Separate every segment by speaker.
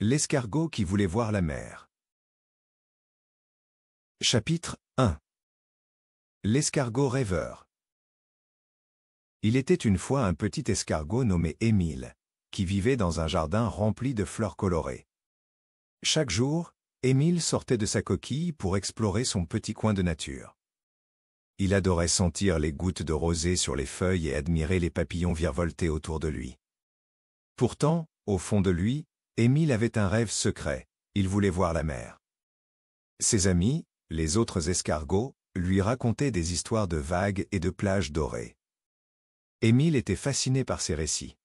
Speaker 1: L'escargot qui voulait voir la mer. Chapitre 1. L'escargot rêveur. Il était une fois un petit escargot nommé Émile, qui vivait dans un jardin rempli de fleurs colorées. Chaque jour, Émile sortait de sa coquille pour explorer son petit coin de nature. Il adorait sentir les gouttes de rosée sur les feuilles et admirer les papillons virevolter autour de lui. Pourtant, au fond de lui, Émile avait un rêve secret, il voulait voir la mer. Ses amis, les autres escargots, lui racontaient des histoires de vagues et de plages dorées. Émile était fasciné par ces récits.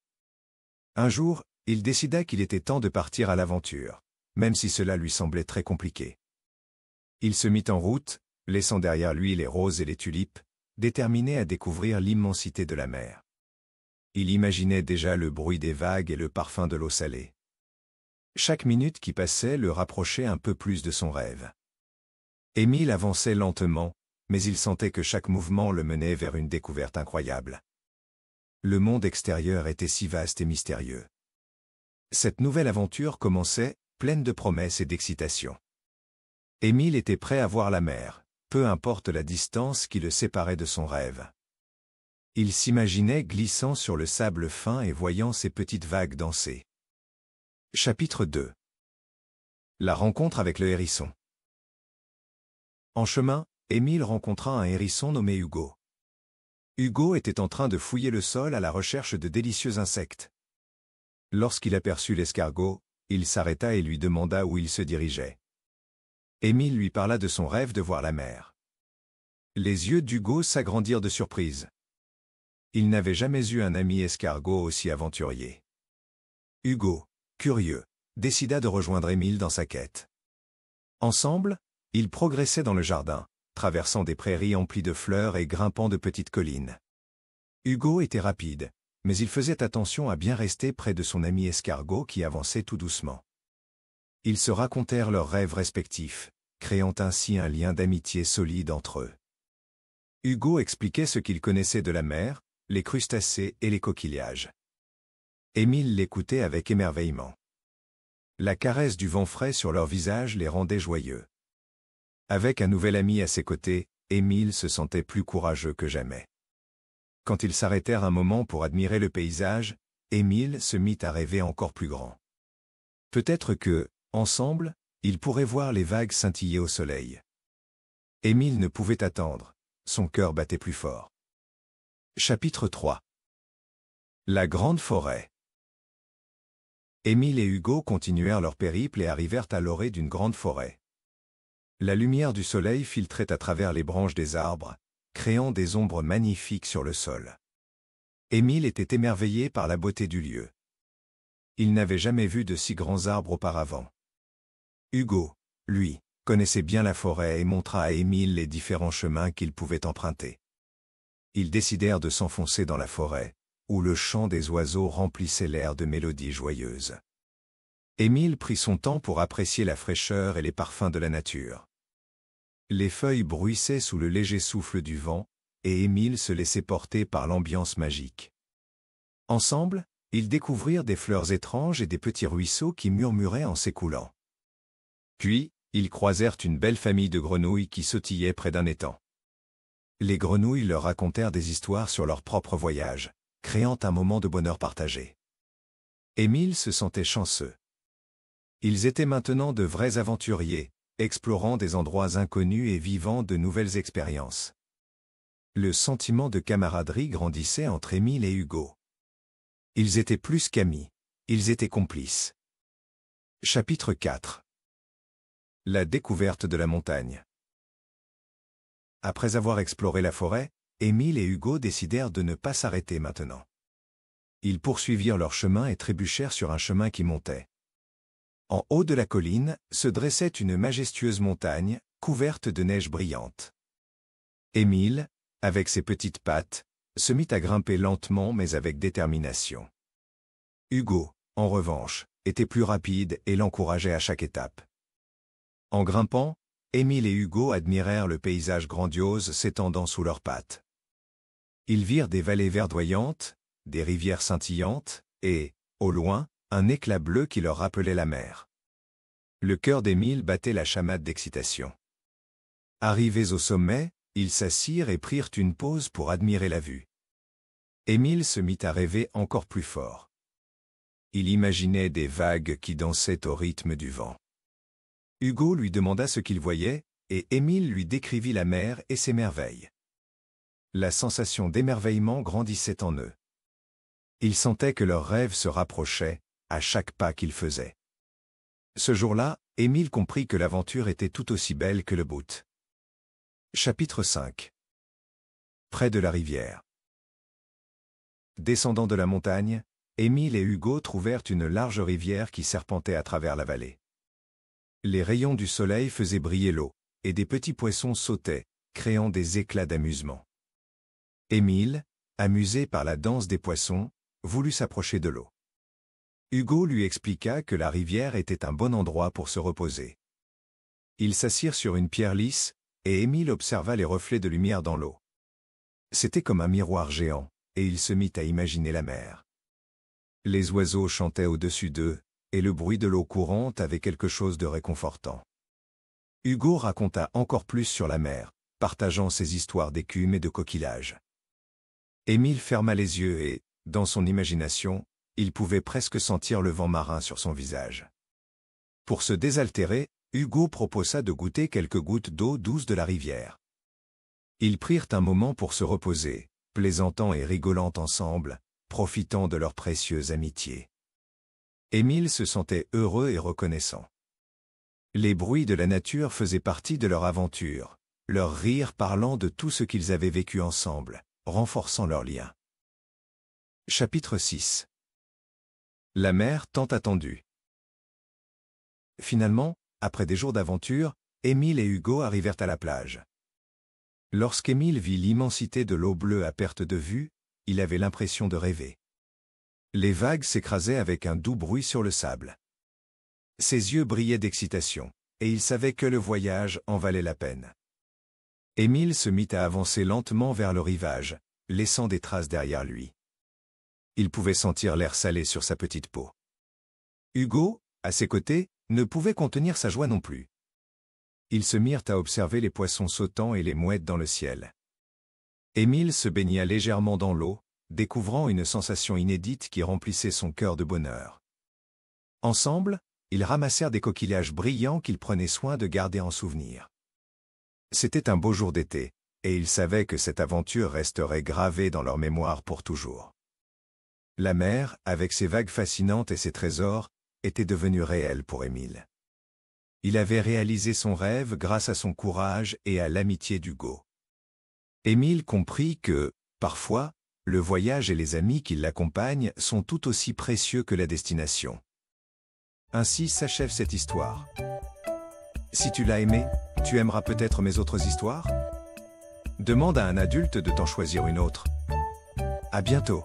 Speaker 1: Un jour, il décida qu'il était temps de partir à l'aventure, même si cela lui semblait très compliqué. Il se mit en route, laissant derrière lui les roses et les tulipes, déterminé à découvrir l'immensité de la mer. Il imaginait déjà le bruit des vagues et le parfum de l'eau salée. Chaque minute qui passait le rapprochait un peu plus de son rêve. Émile avançait lentement, mais il sentait que chaque mouvement le menait vers une découverte incroyable. Le monde extérieur était si vaste et mystérieux. Cette nouvelle aventure commençait, pleine de promesses et d'excitation. Émile était prêt à voir la mer, peu importe la distance qui le séparait de son rêve. Il s'imaginait glissant sur le sable fin et voyant ces petites vagues danser. Chapitre 2. La rencontre avec le hérisson. En chemin, Émile rencontra un hérisson nommé Hugo. Hugo était en train de fouiller le sol à la recherche de délicieux insectes. Lorsqu'il aperçut l'escargot, il s'arrêta et lui demanda où il se dirigeait. Émile lui parla de son rêve de voir la mer. Les yeux d'Hugo s'agrandirent de surprise. Il n'avait jamais eu un ami escargot aussi aventurier. Hugo, curieux, décida de rejoindre Émile dans sa quête. Ensemble, ils progressaient dans le jardin, traversant des prairies emplies de fleurs et grimpant de petites collines. Hugo était rapide, mais il faisait attention à bien rester près de son ami escargot qui avançait tout doucement. Ils se racontèrent leurs rêves respectifs, créant ainsi un lien d'amitié solide entre eux. Hugo expliquait ce qu'il connaissait de la mer, les crustacés et les coquillages. Émile l'écoutait avec émerveillement. La caresse du vent frais sur leur visage les rendait joyeux. Avec un nouvel ami à ses côtés, Émile se sentait plus courageux que jamais. Quand ils s'arrêtèrent un moment pour admirer le paysage, Émile se mit à rêver encore plus grand. Peut-être que, ensemble, ils pourraient voir les vagues scintiller au soleil. Émile ne pouvait attendre, son cœur battait plus fort. Chapitre 3. La grande forêt. Émile et Hugo continuèrent leur périple et arrivèrent à l'orée d'une grande forêt. La lumière du soleil filtrait à travers les branches des arbres, créant des ombres magnifiques sur le sol. Émile était émerveillé par la beauté du lieu. Il n'avait jamais vu de si grands arbres auparavant. Hugo, lui, connaissait bien la forêt et montra à Émile les différents chemins qu'ils pouvaient emprunter. Ils décidèrent de s'enfoncer dans la forêt, où le chant des oiseaux remplissait l'air de mélodies joyeuses. Émile prit son temps pour apprécier la fraîcheur et les parfums de la nature. Les feuilles bruissaient sous le léger souffle du vent, et Émile se laissait porter par l'ambiance magique. Ensemble, ils découvrirent des fleurs étranges et des petits ruisseaux qui murmuraient en s'écoulant. Puis, ils croisèrent une belle famille de grenouilles qui sautillaient près d'un étang. Les grenouilles leur racontèrent des histoires sur leur propre voyage, créant un moment de bonheur partagé. Émile se sentait chanceux. Ils étaient maintenant de vrais aventuriers, explorant des endroits inconnus et vivant de nouvelles expériences. Le sentiment de camaraderie grandissait entre Émile et Hugo. Ils étaient plus qu'amis, ils étaient complices. Chapitre 4. La découverte de la montagne. Après avoir exploré la forêt, Émile et Hugo décidèrent de ne pas s'arrêter maintenant. Ils poursuivirent leur chemin et trébuchèrent sur un chemin qui montait. En haut de la colline se dressait une majestueuse montagne, couverte de neige brillante. Émile, avec ses petites pattes, se mit à grimper lentement mais avec détermination. Hugo, en revanche, était plus rapide et l'encourageait à chaque étape. En grimpant, Émile et Hugo admirèrent le paysage grandiose s'étendant sous leurs pattes. Ils virent des vallées verdoyantes, des rivières scintillantes, et, au loin, un éclat bleu qui leur rappelait la mer. Le cœur d'Émile battait la chamade d'excitation. Arrivés au sommet, ils s'assirent et prirent une pause pour admirer la vue. Émile se mit à rêver encore plus fort. Il imaginait des vagues qui dansaient au rythme du vent. Hugo lui demanda ce qu'il voyait, et Émile lui décrivit la mer et ses merveilles. La sensation d'émerveillement grandissait en eux. Ils sentaient que leur rêve se rapprochait, à chaque pas qu'ils faisaient. Ce jour-là, Émile comprit que l'aventure était tout aussi belle que le but. Chapitre 5. Près de la rivière. Descendant de la montagne, Émile et Hugo trouvèrent une large rivière qui serpentait à travers la vallée. Les rayons du soleil faisaient briller l'eau, et des petits poissons sautaient, créant des éclats d'amusement. Émile, amusé par la danse des poissons, voulut s'approcher de l'eau. Hugo lui expliqua que la rivière était un bon endroit pour se reposer. Ils s'assirent sur une pierre lisse, et Émile observa les reflets de lumière dans l'eau. C'était comme un miroir géant, et il se mit à imaginer la mer. Les oiseaux chantaient au-dessus d'eux, et le bruit de l'eau courante avait quelque chose de réconfortant. Hugo raconta encore plus sur la mer, partageant ses histoires d'écume et de coquillages. Émile ferma les yeux et, dans son imagination, il pouvait presque sentir le vent marin sur son visage. Pour se désaltérer, Hugo proposa de goûter quelques gouttes d'eau douce de la rivière. Ils prirent un moment pour se reposer, plaisantant et rigolant ensemble, profitant de leur précieuse amitié. Émile se sentait heureux et reconnaissant. Les bruits de la nature faisaient partie de leur aventure, leurs rires parlant de tout ce qu'ils avaient vécu ensemble, renforçant leur lien. Chapitre 6. La mer tant attendue. Finalement, après des jours d'aventure, Émile et Hugo arrivèrent à la plage. Lorsqu'Émile vit l'immensité de l'eau bleue à perte de vue, il avait l'impression de rêver. Les vagues s'écrasaient avec un doux bruit sur le sable. Ses yeux brillaient d'excitation, et il savait que le voyage en valait la peine. Émile se mit à avancer lentement vers le rivage, laissant des traces derrière lui. Il pouvait sentir l'air salé sur sa petite peau. Hugo, à ses côtés, ne pouvait contenir sa joie non plus. Ils se mirent à observer les poissons sautants et les mouettes dans le ciel. Émile se baigna légèrement dans l'eau, découvrant une sensation inédite qui remplissait son cœur de bonheur. Ensemble, ils ramassèrent des coquillages brillants qu'ils prenaient soin de garder en souvenir. C'était un beau jour d'été, et ils savaient que cette aventure resterait gravée dans leur mémoire pour toujours. La mer, avec ses vagues fascinantes et ses trésors, était devenue réelle pour Émile. Il avait réalisé son rêve grâce à son courage et à l'amitié d'Hugo. Émile comprit que, parfois, le voyage et les amis qui l'accompagnent sont tout aussi précieux que la destination. Ainsi s'achève cette histoire. Si tu l'as aimée, tu aimeras peut-être mes autres histoires? Demande à un adulte de t'en choisir une autre. À bientôt.